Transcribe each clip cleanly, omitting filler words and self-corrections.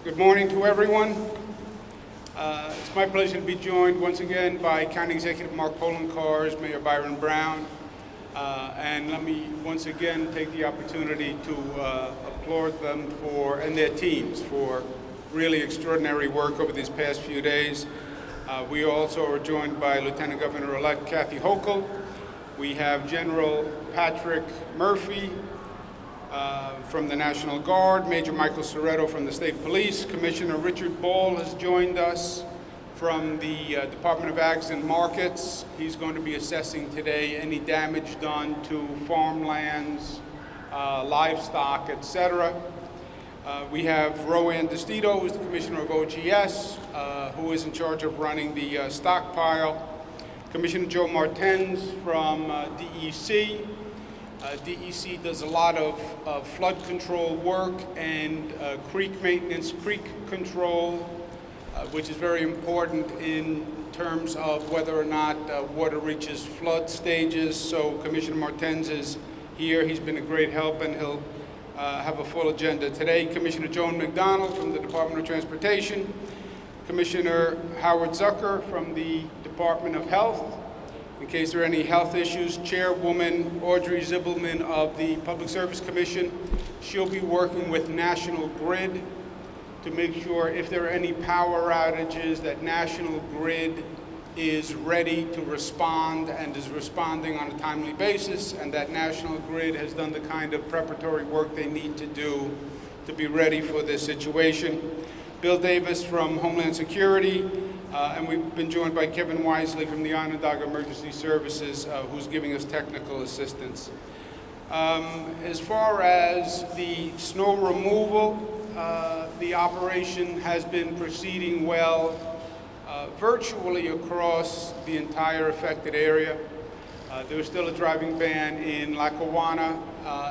Good morning to everyone. It's my pleasure to be joined once again by County Executive Mark Poloncarz, Mayor Byron Brown, and let me once again take the opportunity to applaud them and their teams for really extraordinary work over these past few days. We also are joined by Lieutenant Governor-elect Kathy Hochul. We have General Patrick Murphy from the National Guard, Major Michael Soretto from the State Police. Commissioner Richard Ball has joined us from the Department of Ags and Markets. He's going to be assessing today any damage done to farmlands, livestock, etc. We have Roanne DeStito, who's the Commissioner of OGS, who is in charge of running the stockpile. Commissioner Joe Martens from DEC. DEC does a lot of flood control work and creek maintenance, creek control, which is very important in terms of whether or not water reaches flood stages. So Commissioner Martens is here. He's been a great help, and he'll have a full agenda today. Commissioner Joan McDonald from the Department of Transportation. Commissioner Howard Zucker from the Department of Health. In case there are any health issues, Chairwoman Audrey Zibelman of the Public Service Commission. She'll be working with National Grid to make sure if there are any power outages that National Grid is ready to respond and is responding on a timely basis, and that National Grid has done the kind of preparatory work they need to do to be ready for this situation. Bill Davis from Homeland Security, and we've been joined by Kevin Wisely from the Onondaga Emergency Services, who's giving us technical assistance. As far as the snow removal, the operation has been proceeding well virtually across the entire affected area. There's still a driving ban in Lackawanna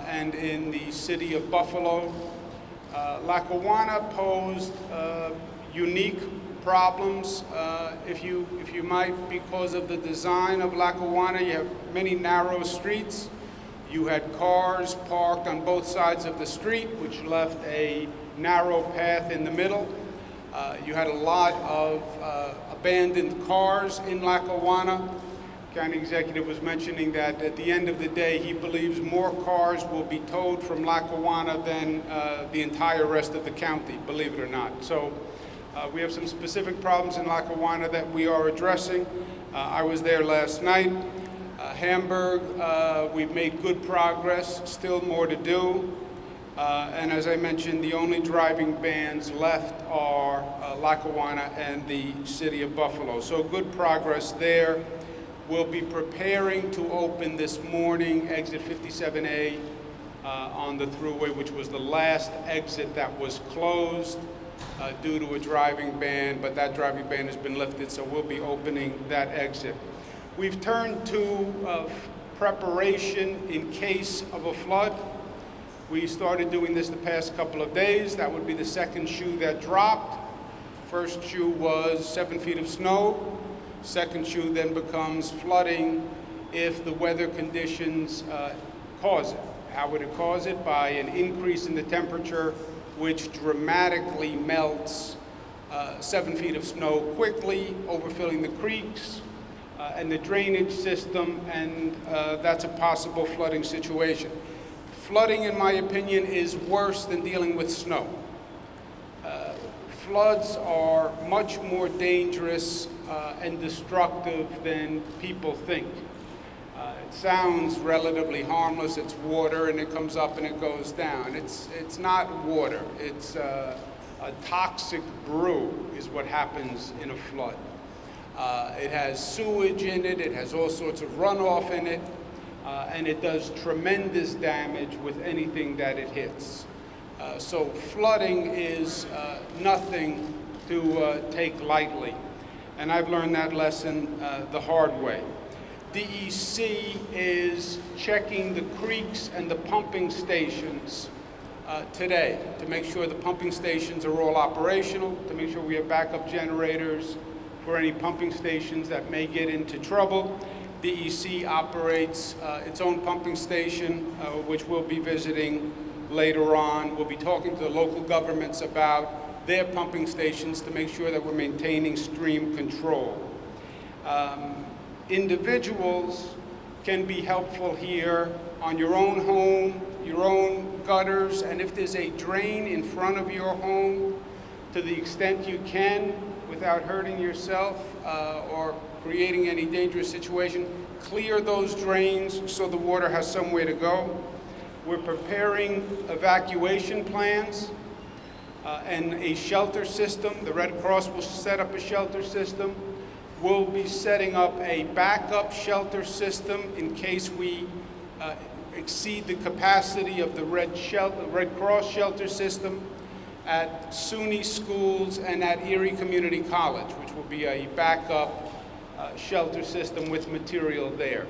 and in the city of Buffalo. Lackawanna posed unique problems, if you might, because of the design of Lackawanna. You have many narrow streets. You had cars parked on both sides of the street, which left a narrow path in the middle. You had a lot of abandoned cars in Lackawanna. County Executive was mentioning that at the end of the day, he believes more cars will be towed from Lackawanna than the entire rest of the county, believe it or not. So we have some specific problems in Lackawanna that we are addressing. I was there last night. Hamburg, we've made good progress, still more to do. And as I mentioned, the only driving bans left are Lackawanna and the city of Buffalo. So good progress there. We'll be preparing to open this morning exit 57A on the thruway, which was the last exit that was closed due to a driving ban, but that driving ban has been lifted, so we'll be opening that exit. We've turned to preparation in case of a flood. We started doing this the past couple of days. That would be the second shoe that dropped. First shoe was 7 feet of snow. Second shoe then becomes flooding if the weather conditions cause it. How would it cause it? By an increase in the temperature, which dramatically melts 7 feet of snow quickly, overfilling the creeks and the drainage system, and that's a possible flooding situation. Flooding, in my opinion, is worse than dealing with snow. Floods are much more dangerous and destructive than people think. It sounds relatively harmless. It's water, and it comes up and it goes down. It's not water. It's a toxic brew is what happens in a flood. It has sewage in it. It has all sorts of runoff in it, and it does tremendous damage with anything that it hits. So flooding is nothing to take lightly, and I've learned that lesson the hard way. DEC is checking the creeks and the pumping stations today to make sure the pumping stations are all operational, to make sure we have backup generators for any pumping stations that may get into trouble. DEC operates its own pumping station, which we'll be visiting later on. We'll be talking to the local governments about their pumping stations to make sure that we're maintaining stream control. Individuals can be helpful here on your own home, your own gutters, and if there's a drain in front of your home, to the extent you can, without hurting yourself or creating any dangerous situation, clear those drains so the water has somewhere to go. We're preparing evacuation plans and a shelter system. The Red Cross will set up a shelter system. We'll be setting up a backup shelter system in case we exceed the capacity of the Red Cross shelter system at SUNY schools and at Erie Community College, which will be a backup shelter system with material there.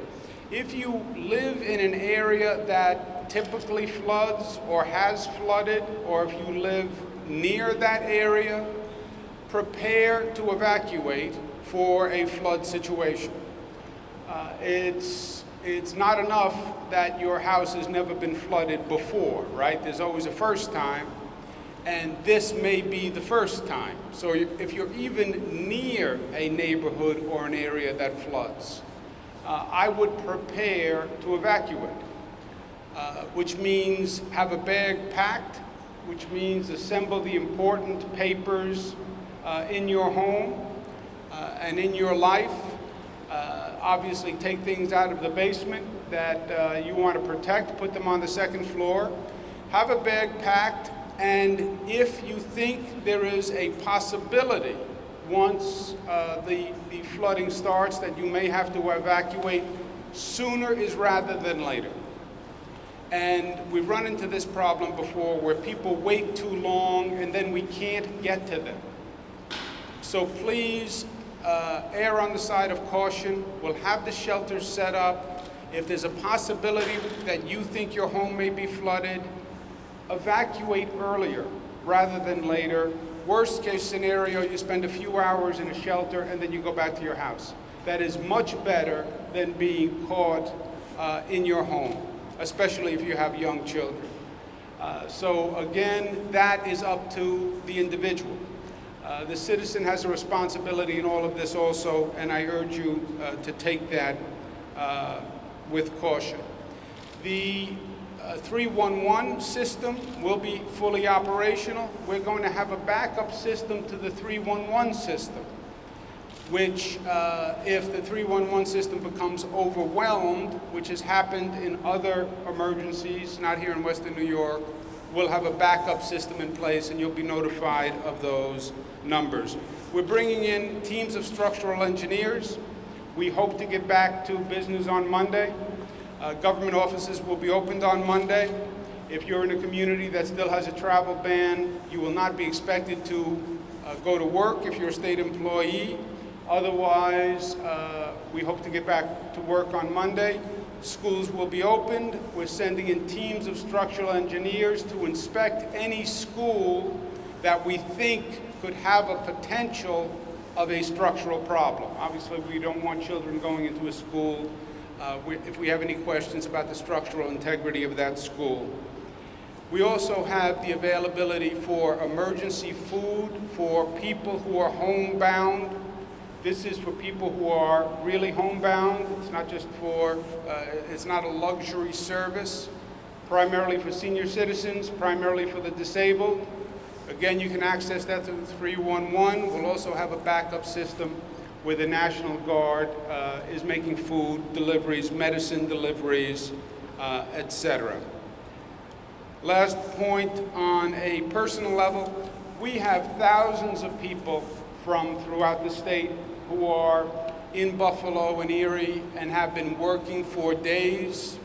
If you live in an area that typically floods or has flooded, or if you live near that area, prepare to evacuate for a flood situation. It's not enough that your house has never been flooded before, right? There's always a first time, and this may be the first time. So if you're even near a neighborhood or an area that floods, I would prepare to evacuate, which means have a bag packed, which means assemble the important papers in your home and in your life. Obviously take things out of the basement that you want to protect, put them on the second floor. Have a bag packed, and if you think there is a possibility once the flooding starts that you may have to evacuate, sooner is rather than later. And we've run into this problem before where people wait too long and then we can't get to them. So please err on the side of caution. We'll have the shelters set up. If there's a possibility that you think your home may be flooded, evacuate earlier rather than later. Worst case scenario, you spend a few hours in a shelter and then you go back to your house. That is much better than being caught in your home, especially if you have young children. So again, that is up to the individual. The citizen has a responsibility in all of this also, and I urge you to take that with caution. The 311 system will be fully operational. We're going to have a backup system to the 311 system, which if the 311 system becomes overwhelmed, which has happened in other emergencies, not here in Western New York, we'll have a backup system in place and you'll be notified of those numbers. We're bringing in teams of structural engineers. We hope to get back to business on Monday. Government offices will be opened on Monday. If you're in a community that still has a travel ban, you will not be expected to go to work if you're a state employee. Otherwise, we hope to get back to work on Monday. Schools will be opened. We're sending in teams of structural engineers to inspect any school that we think could have a potential of a structural problem. Obviously, we don't want children going into a school if we have any questions about the structural integrity of that school. We also have the availability for emergency food for people who are homebound. This is for people who are really homebound. It's not just for, it's not a luxury service, primarily for senior citizens, primarily for the disabled. Again, you can access that through 311. We'll also have a backup system where the National Guard is making food deliveries, medicine deliveries, etc. Last point, on a personal level, we have thousands of people from throughout the state who are in Buffalo and Erie and have been working for days.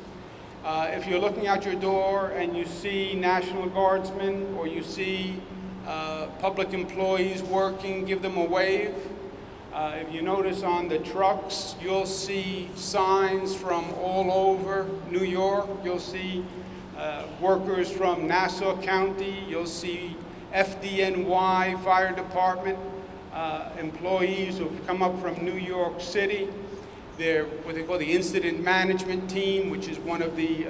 If you're looking out your door and you see National Guardsmen or you see public employees working, give them a wave. If you notice on the trucks, you'll see signs from all over New York. You'll see workers from Nassau County. You'll see FDNY Fire Department employees who've come up from New York City. They're what they call the Incident Management Team, which is one of the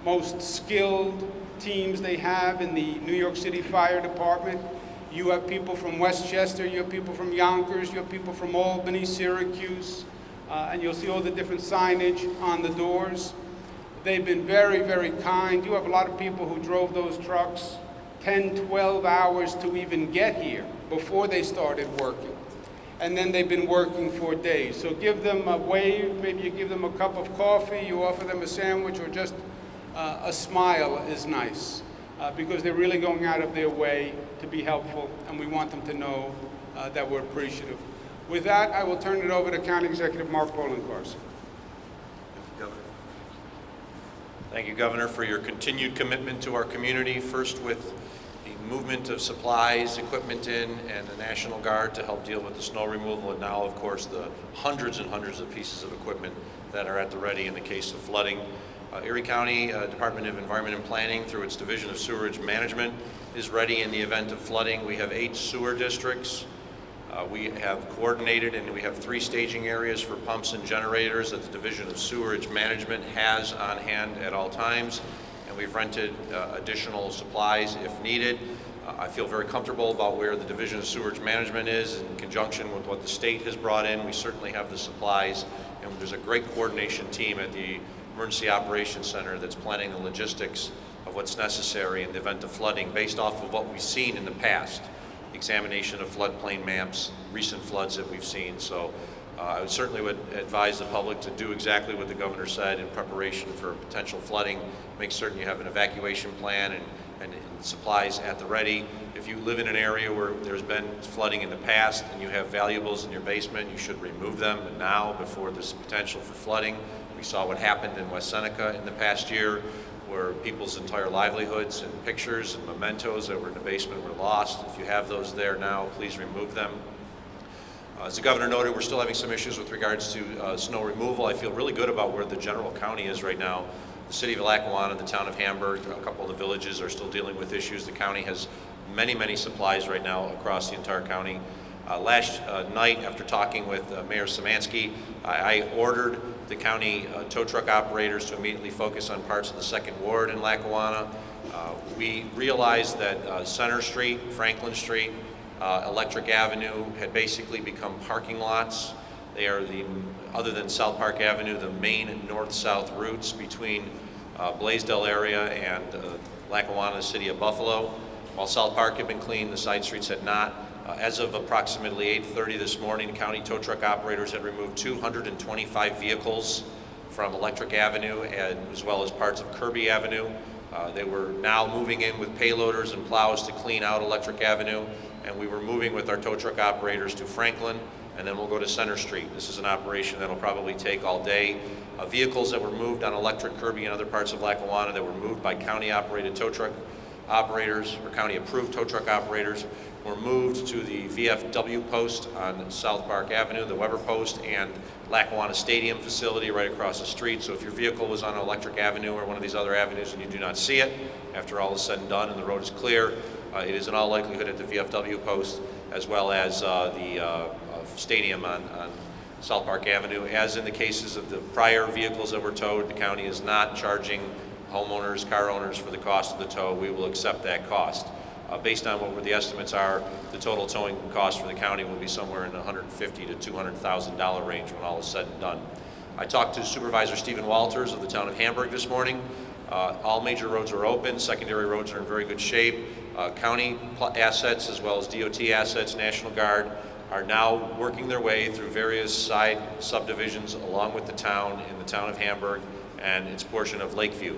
most skilled teams they have in the New York City Fire Department. You have people from Westchester, you have people from Yonkers, you have people from Albany, Syracuse, and you'll see all the different signage on the doors. They've been very, very kind. You have a lot of people who drove those trucks 10, 12 hours to even get here before they started working. And then they've been working for days. So give them a wave, maybe you give them a cup of coffee, you offer them a sandwich, or just a smile is nice. Because they're really going out of their way to be helpful, and we want them to know that we're appreciative. With that, I will turn it over to County Executive Mark Poloncarz. Thank you, Governor, for your continued commitment to our community, first with the movement of supplies, equipment in, and the National Guard to help deal with the snow removal, and now, of course, the hundreds and hundreds of pieces of equipment that are at the ready in the case of flooding. Erie County Department of Environment and Planning, through its Division of Sewerage Management, is ready in the event of flooding. We have 8 sewer districts. We have coordinated, and we have 3 staging areas for pumps and generators that the Division of Sewerage Management has on hand at all times, and we've rented additional supplies if needed. I feel very comfortable about where the Division of Sewerage Management is in conjunction with what the state has brought in. We certainly have the supplies, and there's a great coordination team at the Emergency Operations Center that's planning the logistics of what's necessary in the event of flooding based off of what we've seen in the past, examination of floodplain maps, recent floods that we've seen. So I certainly would advise the public to do exactly what the governor said in preparation for potential flooding. Make certain you have an evacuation plan and supplies at the ready. If you live in an area where there's been flooding in the past and you have valuables in your basement, you should remove them now before there's potential for flooding. We saw what happened in West Seneca in the past year, where people's entire livelihoods and pictures and mementos that were in the basement were lost. If you have those there now, please remove them. As the governor noted, we're still having some issues with regards to snow removal. I feel really good about where the general county is right now. The city of Lackawanna, the town of Hamburg, a couple of the villages are still dealing with issues. The county has many, many supplies right now across the entire county. Last night, after talking with Mayor Szymanski, I ordered the county tow truck operators to immediately focus on parts of the 2nd Ward in Lackawanna. We realized that Center Street, Franklin Street, Electric Avenue had basically become parking lots. They are other than South Park Avenue, the main north-south routes between Blaisdell area and Lackawanna, the city of Buffalo. While South Park had been cleaned, the side streets had not. As of approximately 8:30 this morning, county tow truck operators had removed 225 vehicles from Electric Avenue as well as parts of Kirby Avenue. They were now moving in with payloaders and plows to clean out Electric Avenue, and we were moving with our tow truck operators to Franklin, and then we'll go to Center Street. This is an operation that'll probably take all day. Vehicles that were moved on Electric, Kirby, and other parts of Lackawanna that were moved by county-operated tow truck operators or county-approved tow truck operators were moved to the VFW post on South Park Avenue, the Weber post, and Lackawanna Stadium facility right across the street. So if your vehicle was on Electric Avenue or one of these other avenues and you do not see it, after all is said and done and the road is clear, it is in all likelihood at the VFW post as well as the stadium on South Park Avenue. As in the cases of the prior vehicles that were towed, the county is not charging homeowners, car owners for the cost of the tow. We will accept that cost. Based on what the estimates are, the total towing cost for the county will be somewhere in the $150,000 to $200,000 range when all is said and done. I talked to Supervisor Stephen Walters of the town of Hamburg this morning. All major roads are open. Secondary roads are in very good shape. County assets as well as DOT assets, National Guard, are now working their way through various side subdivisions along with the town in the town of Hamburg and its portion of Lakeview.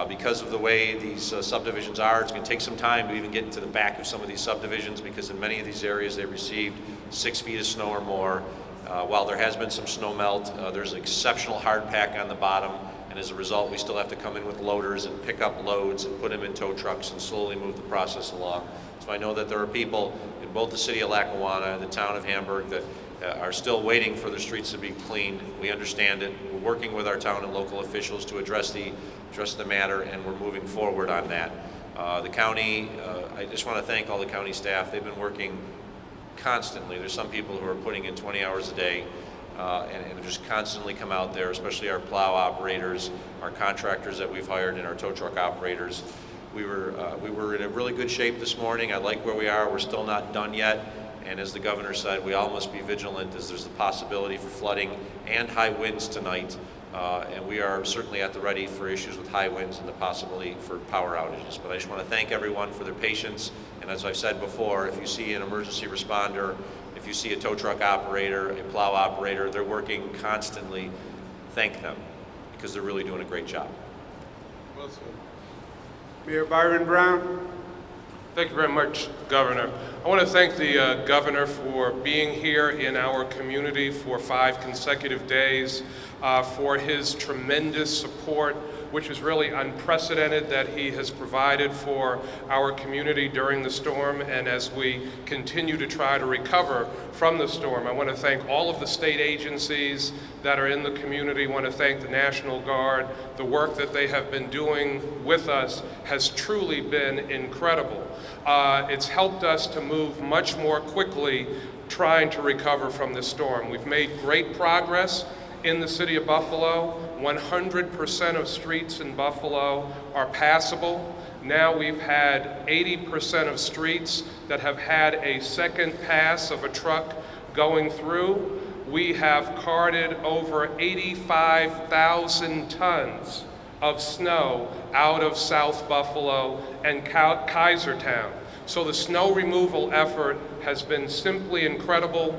Because of the way these subdivisions are, it's going to take some time to even get into the back of some of these subdivisions because in many of these areas they received 6 feet of snow or more. While there has been some snow melt, there's an exceptional hard pack on the bottom, and as a result we still have to come in with loaders and pick up loads and put them in tow trucks and slowly move the process along. So I know that there are people in both the city of Lackawanna and the town of Hamburg that are still waiting for the streets to be cleaned. We understand it. We're working with our town and local officials to address the matter, and we're moving forward on that. The county, I just want to thank all the county staff. They've been working constantly. There's some people who are putting in 20 hours a day and just constantly come out there, especially our plow operators, our contractors that we've hired, and our tow truck operators. we were in a really good shape this morning. I like where we are. We're still not done yet. And as the governor said, we all must be vigilant as there's the possibility for flooding and high winds tonight. And we are certainly at the ready for issues with high winds and the possibility for power outages. But I just want to thank everyone for their patience. And as I've said before, if you see an emergency responder, if you see a tow truck operator, a plow operator, they're working constantly, thank them, because they're really doing a great job. Well said. Mayor Byron Brown. Thank you very much, Governor. I want to thank the Governor for being here in our community for 5 consecutive days, for his tremendous support, which is really unprecedented that he has provided for our community during the storm and as we continue to try to recover from the storm. I want to thank all of the state agencies that are in the community. I want to thank the National Guard. The work that they have been doing with us has truly been incredible. It's helped us to move much more quickly trying to recover from this storm. We've made great progress in the city of Buffalo. 100% of streets in Buffalo are passable. Now we've had 80% of streets that have had a second pass of a truck going through. We have carted over 85,000 tons of snow out of South Buffalo and Kaisertown. So the snow removal effort has been simply incredible.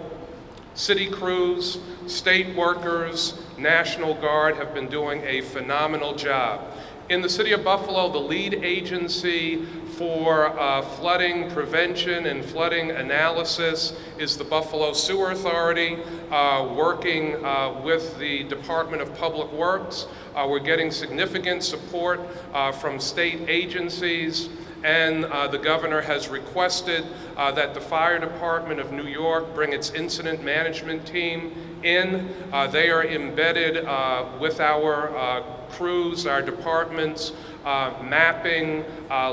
City crews, state workers, National Guard have been doing a phenomenal job. In the city of Buffalo, the lead agency for flooding prevention and flooding analysis is the Buffalo Sewer Authority, working with the Department of Public Works. We're getting significant support from state agencies, and the governor has requested that the Fire Department of New York bring its incident management team in. They are embedded with our crews, our departments, mapping,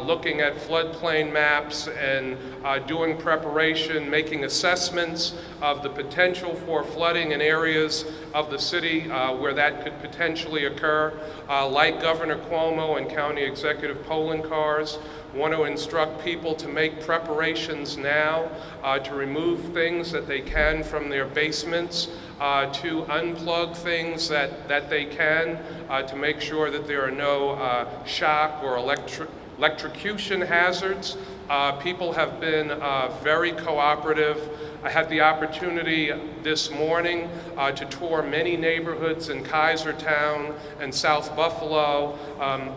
looking at floodplain maps and doing preparation, making assessments of the potential for flooding in areas of the city where that could potentially occur. Like Governor Cuomo and County Executive Polenkars, want to instruct people to make preparations now to remove things that they can from their basements, to unplug things that they can, to make sure that there are no shock or electrocution hazards. People have been very cooperative. I had the opportunity this morning to tour many neighborhoods in Kaisertown and South Buffalo,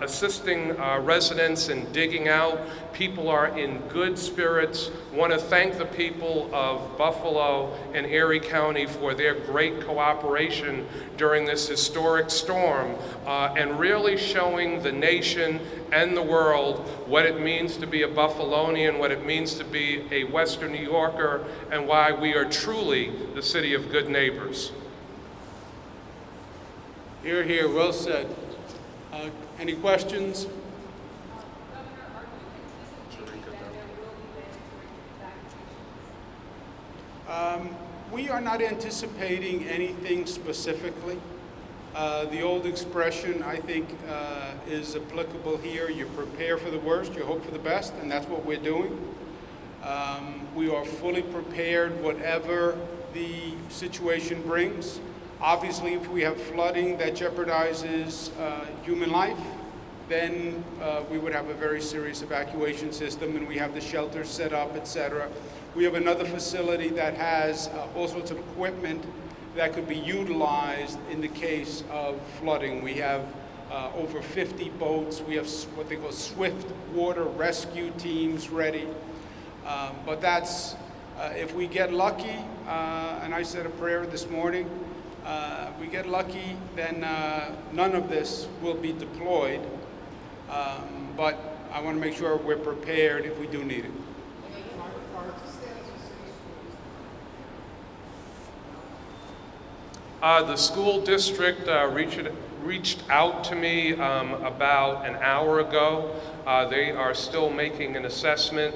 assisting residents in digging out. People are in good spirits. Want to thank the people of Buffalo and Erie County for their great cooperation during this historic storm, and really showing the nation and the world what it means to be a Buffalonian, what it means to be a Western New Yorker, and why we are truly the city of good neighbors. Hear, hear, well said. Any questions? We are not anticipating anything specifically. The old expression, I think, is applicable here. You prepare for the worst, you hope for the best, and that's what we're doing. We are fully prepared whatever the situation brings. Obviously, if we have flooding that jeopardizes human life, then we would have a very serious evacuation system, and we have the shelters set up, etc. We have another facility that has all sorts of equipment that could be utilized in the case of flooding. We have over 50 boats. We have what they call swift water rescue teams ready. But that's, if we get lucky, and I said a prayer this morning, if we get lucky, then none of this will be deployed. But I want to make sure we're prepared if we do need it. The school district reached out to me about an hour ago. They are still making an assessment.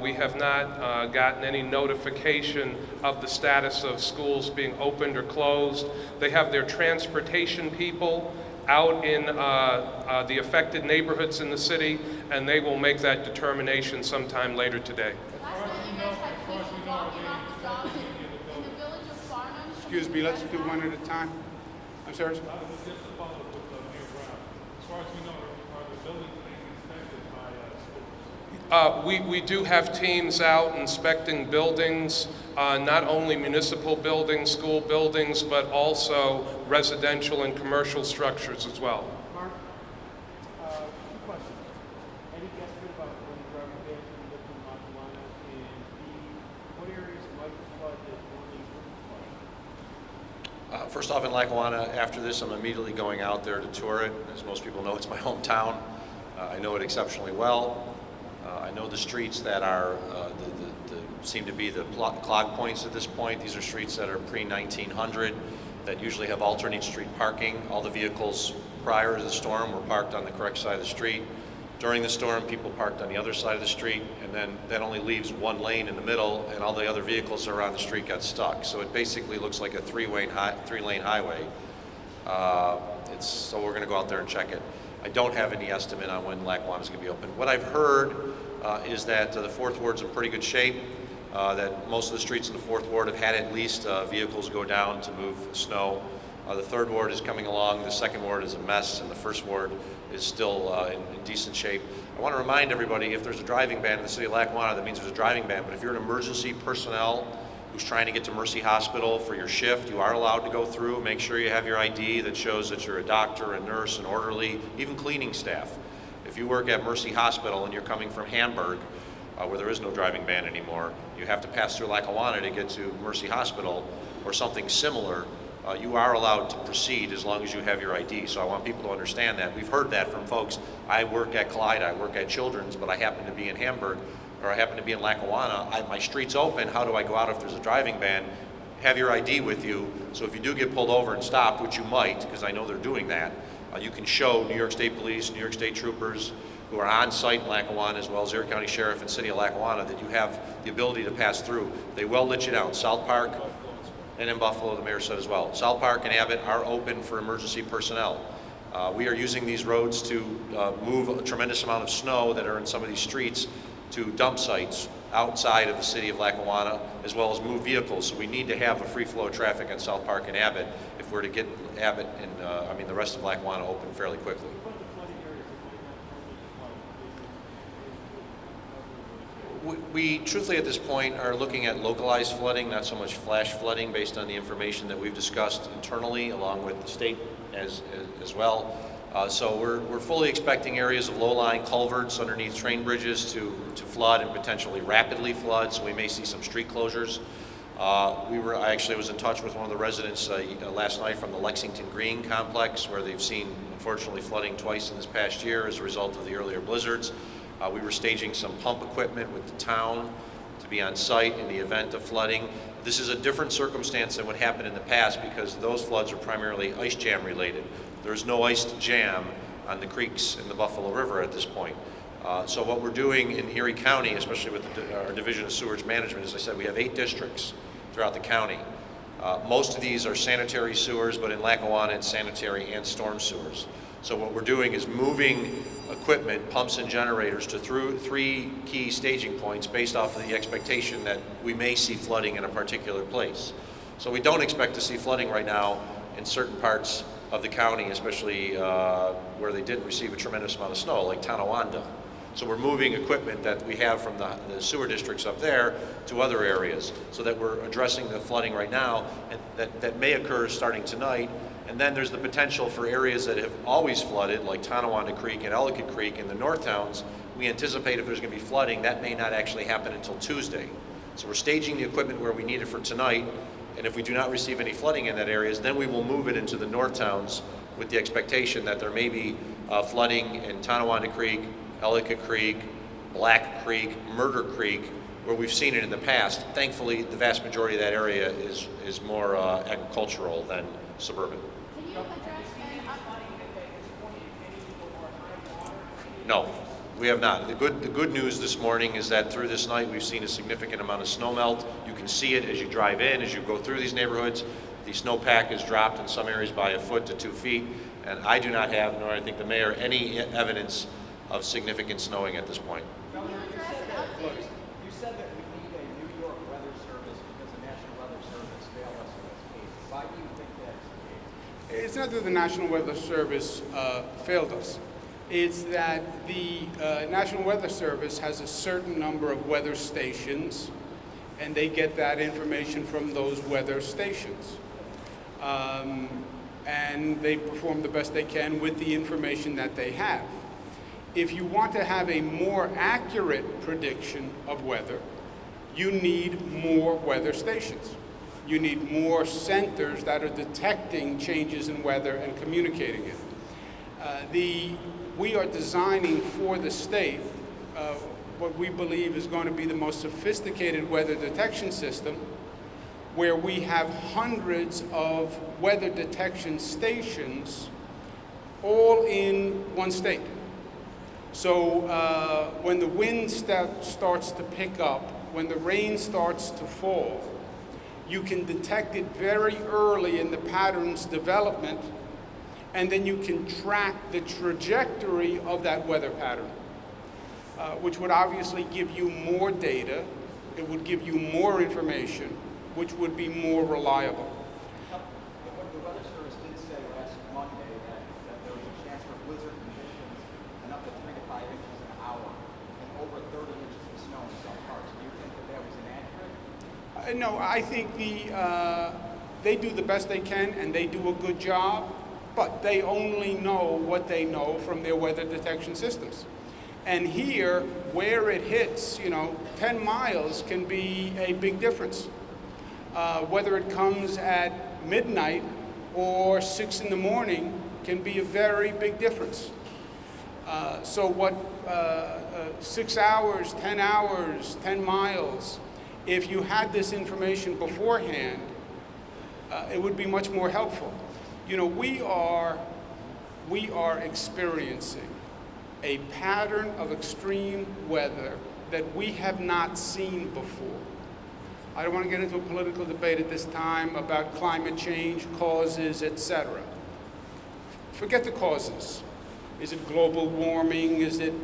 We have not gotten any notification of the status of schools being opened or closed. They have their transportation people out in the affected neighborhoods in the city, and they will make that determination sometime later today. Last night you guys had people walking off the jobs in the village of Farnham. Excuse me, let's do one at a time. I'm sorry? Just to follow up with Mayor Brown, as far as we know, are the buildings being inspected by schools? We do have teams out inspecting buildings, not only municipal buildings, school buildings, but also residential and commercial structures as well. Mark, two questions. Any guesstimate about when the driving ban is going to lift in Lackawanna? And B, what areas might flood that normally wouldn't flood? First off, in Lackawanna, after this, I'm immediately going out there to tour it. As most people know, it's my hometown. I know it exceptionally well. I know the streets that are seem to be the clog points at this point. These are streets that are pre-1900 that usually have alternate street parking. All the vehicles prior to the storm were parked on the correct side of the street. During the storm, people parked on the other side of the street, and then that only leaves one lane in the middle, and all the other vehicles around the street got stuck. So it basically looks like a three-lane highway. So we're going to go out there and check it. I don't have any estimate on when Lackawanna is going to be open. What I've heard is that the Fourth Ward's in pretty good shape, that most of the streets in the Fourth Ward have had at least vehicles go down to move snow. The Third Ward is coming along, the Second Ward is a mess, and the First Ward is still in decent shape. I want to remind everybody, if there's a driving ban in the city of Lackawanna, that means there's a driving ban, but if you're an emergency personnel who's trying to get to Mercy Hospital for your shift, you are allowed to go through. Make sure you have your ID that shows that you're a doctor, a nurse, an orderly, even cleaning staff. If you work at Mercy Hospital and you're coming from Hamburg, where there is no driving ban anymore, you have to pass through Lackawanna to get to Mercy Hospital or something similar. You are allowed to proceed as long as you have your ID. So I want people to understand that. We've heard that from folks. I work at Clyde, I work at Children's, but I happen to be in Hamburg, or I happen to be in Lackawanna. My street's open. How do I go out if there's a driving ban? Have your ID with you, so if you do get pulled over and stopped, which you might, because I know they're doing that, you can show New York State Police, New York State Troopers, who are on site in Lackawanna, as well as Erie County Sheriff and City of Lackawanna, that you have the ability to pass through. They will let you down. South Park and in Buffalo, the mayor said as well. South Park and Abbott are open for emergency personnel. We are using these roads to move a tremendous amount of snow that are in some of these streets to dump sites outside of the city of Lackawanna, as well as move vehicles. So we need to have a free flow of traffic on South Park and Abbott if we're to get Abbott and the rest of Lackawanna open fairly quickly. What are the flooding areas that might not normally flood? We truthfully at this point are looking at localized flooding, not so much flash flooding, based on the information that we've discussed internally along with the state as well. So we're fully expecting areas of low-lying culverts underneath train bridges to flood and potentially rapidly flood, so we may see some street closures. I actually was in touch with one of the residents last night from the Lexington Green complex, where they've seen, unfortunately, flooding twice in this past year as a result of the earlier blizzards. We were staging some pump equipment with the town to be on site in the event of flooding. This is a different circumstance than what happened in the past because those floods are primarily ice jam related. There's no ice jam on the creeks in the Buffalo River at this point. So what we're doing in Erie County, especially with our Division of Sewage Management, as I said, we have 8 districts throughout the county. Most of these are sanitary sewers, but in Lackawanna it's sanitary and storm sewers. So what we're doing is moving equipment, pumps and generators to 3 key staging points based off of the expectation that we may see flooding in a particular place. So we don't expect to see flooding right now in certain parts of the county, especially where they didn't receive a tremendous amount of snow, like Tonawanda. So we're moving equipment that we have from the sewer districts up there to other areas so that we're addressing the flooding right now and that may occur starting tonight. And then there's the potential for areas that have always flooded, like Tonawanda Creek and Ellicott Creek in the north towns. We anticipate if there's going to be flooding, that may not actually happen until Tuesday. So we're staging the equipment where we need it for tonight, and if we do not receive any flooding in that areas, then we will move it into the north towns with the expectation that there may be flooding in Tonawanda Creek, Ellicott Creek, Black Creek, Murder Creek, where we've seen it in the past. Thankfully, the vast majority of that area is more agricultural than suburban. Can you address No, we have not. The good news this morning is that through this night we've seen a significant amount of snow melt. You can see it as you drive in, as you go through these neighborhoods. The snowpack has dropped in some areas by 1 to 2 feet, and I do not have, nor I think the mayor, any evidence of significant snowing at this point. Can you address an updated? You said that we need a New York weather service because the National Weather Service failed us in this case. Why do you think that's the case? It's not that the National Weather Service failed us. It's that the National Weather Service has a certain number of weather stations, and they get that information from those weather stations. And they perform the best they can with the information that they have. If you want to have a more accurate prediction of weather, you need more weather stations. You need more centers that are detecting changes in weather and communicating it. We are designing for the state what we believe is going to be the most sophisticated weather detection system, where we have hundreds of weather detection stations all in one state. So when the wind starts to pick up, when the rain starts to fall, you can detect it very early in the pattern's development, and then you can track the trajectory of that weather pattern, which would obviously give you more data, it would give you more information, which would be more reliable. The Weather Service did say last Monday that there was a chance for blizzard conditions and up to 3 to 5 inches an hour and over 30 inches of snow in some parts. Do you think that was inaccurate? No, I think they do the best they can, and they do a good job, but they only know what they know from their weather detection systems. And here, where it hits, 10 miles can be a big difference. Whether it comes at midnight or 6 in the morning can be a very big difference. So what 6 hours, 10 miles, if you had this information beforehand, it would be much more helpful. We are experiencing a pattern of extreme weather that we have not seen before. I don't want to get into a political debate at this time about climate change, causes, etc. Forget the causes. Is it global warming? Is it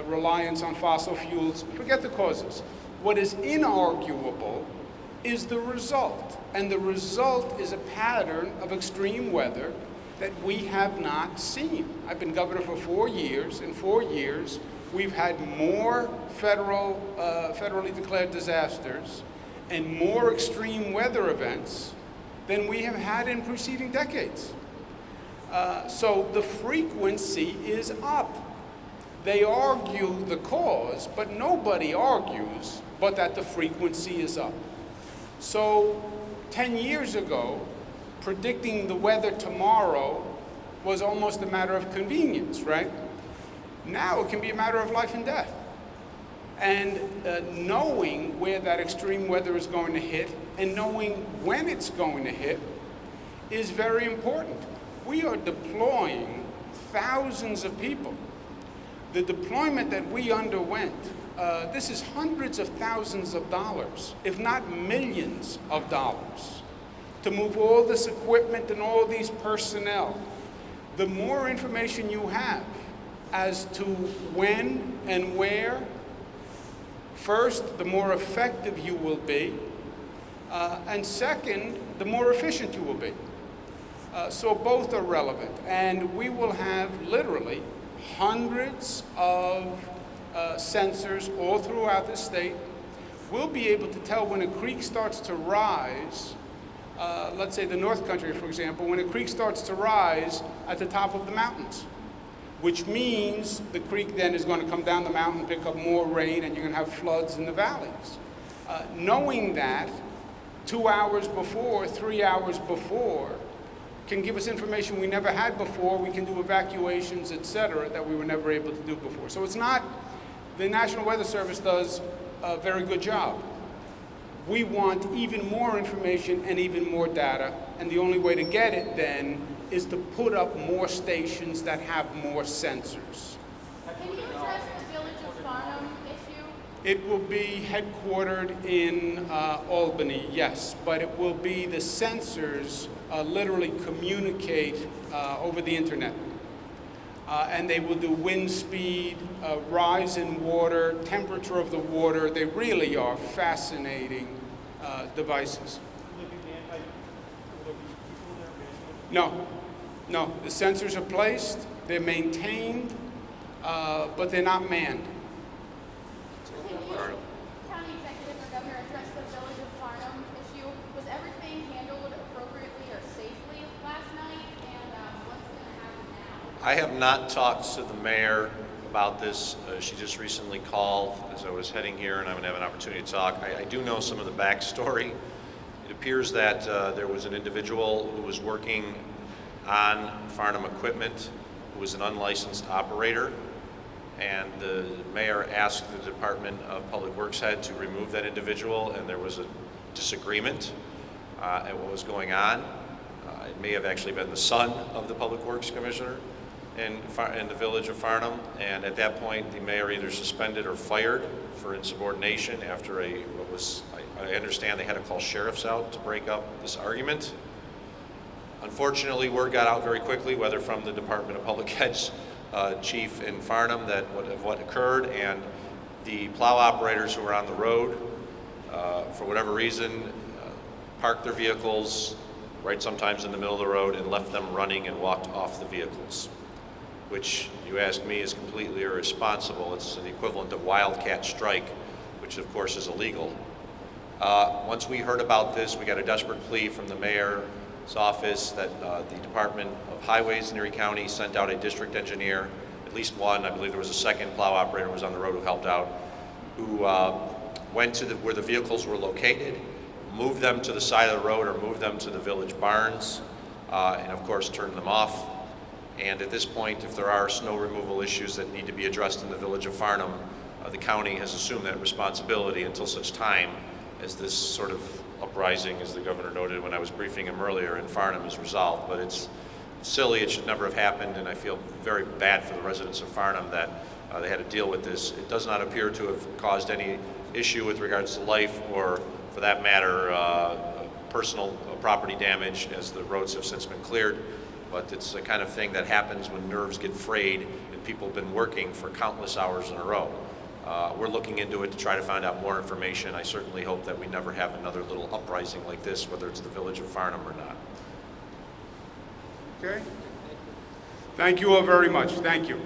reliance on fossil fuels? Forget the causes. What is inarguable is the result. And the result is a pattern of extreme weather that we have not seen. I've been governor for 4 years. In 4 years, we've had more federally declared disasters and more extreme weather events than we have had in preceding decades. So the frequency is up. They argue the cause, but nobody argues but that the frequency is up. So 10 years ago, predicting the weather tomorrow was almost a matter of convenience, right? Now it can be a matter of life and death. And knowing where that extreme weather is going to hit and knowing when it's going to hit is very important. We are deploying thousands of people. The deployment that we underwent, this is hundreds of thousands of dollars, if not millions of dollars, to move all this equipment and all these personnel. The more information you have as to when and where, first, the more effective you will be, and second, the more efficient you will be. So both are relevant, and we will have literally hundreds of sensors all throughout the state. We'll be able to tell when a creek starts to rise, let's say the North Country, for example, when a creek starts to rise at the top of the mountains, which means the creek then is going to come down the mountain, pick up more rain, and you're going to have floods in the valleys. Knowing that 2 hours before, 3 hours before, can give us information we never had before. We can do evacuations, etc., that we were never able to do before. So it's not, the National Weather Service does a very good job. We want even more information and even more data, and the only way to get it then is to put up more stations that have more sensors. Can you address the Village of Farnham issue? It will be headquartered in Albany, yes, but it will be the sensors literally communicate over the internet. and they will do wind speed, rise in water, temperature of the water. They really are fascinating devices. Will there be people there manually? No, the sensors are placed, they're maintained, but they're not manned. Can you, County Executive or Governor, address the Village of Farnham issue? Was everything handled appropriately or safely last night? And what's going to happen now? I have not talked to the mayor about this. She just recently called as I was heading here, and I'm going to have an opportunity to talk. I do know some of the backstory. It appears that there was an individual who was working on Farnham equipment who was an unlicensed operator, and the mayor asked the Department of Public Works head to remove that individual, and there was a disagreement at what was going on. It may have actually been the son of the Public Works Commissioner in the village of Farnham, and at that point the mayor either suspended or fired for insubordination after I understand they had to call sheriffs out to break up this argument. Unfortunately, word got out very quickly, whether from the Department of Public Health's chief in Farnham, that what occurred, and the plow operators who were on the road, for whatever reason, parked their vehicles right sometimes in the middle of the road and left them running and walked off the vehicles, which, you ask me, is completely irresponsible. It's an equivalent of wildcat strike, which of course is illegal. Once we heard about this, we got a desperate plea from the mayor's office that the Department of Highways in Erie County sent out a district engineer, at least one. I believe there was a second plow operator who was on the road who helped out, who went to where the vehicles were located, moved them to the side of the road or moved them to the village barns, and of course turned them off. And at this point, if there are snow removal issues that need to be addressed in the village of Farnham, the county has assumed that responsibility until such time as this sort of uprising, as the governor noted when I was briefing him earlier, in Farnham is resolved. But it's silly, it should never have happened, and I feel very bad for the residents of Farnham that they had to deal with this. It does not appear to have caused any issue with regards to life or, for that matter, personal property damage, as the roads have since been cleared. But it's the kind of thing that happens when nerves get frayed and people have been working for countless hours in a row. We're looking into it to try to find out more information. I certainly hope that we never have another little uprising like this, whether it's the village of Farnham or not. Okay? Thank you all very much. Thank you.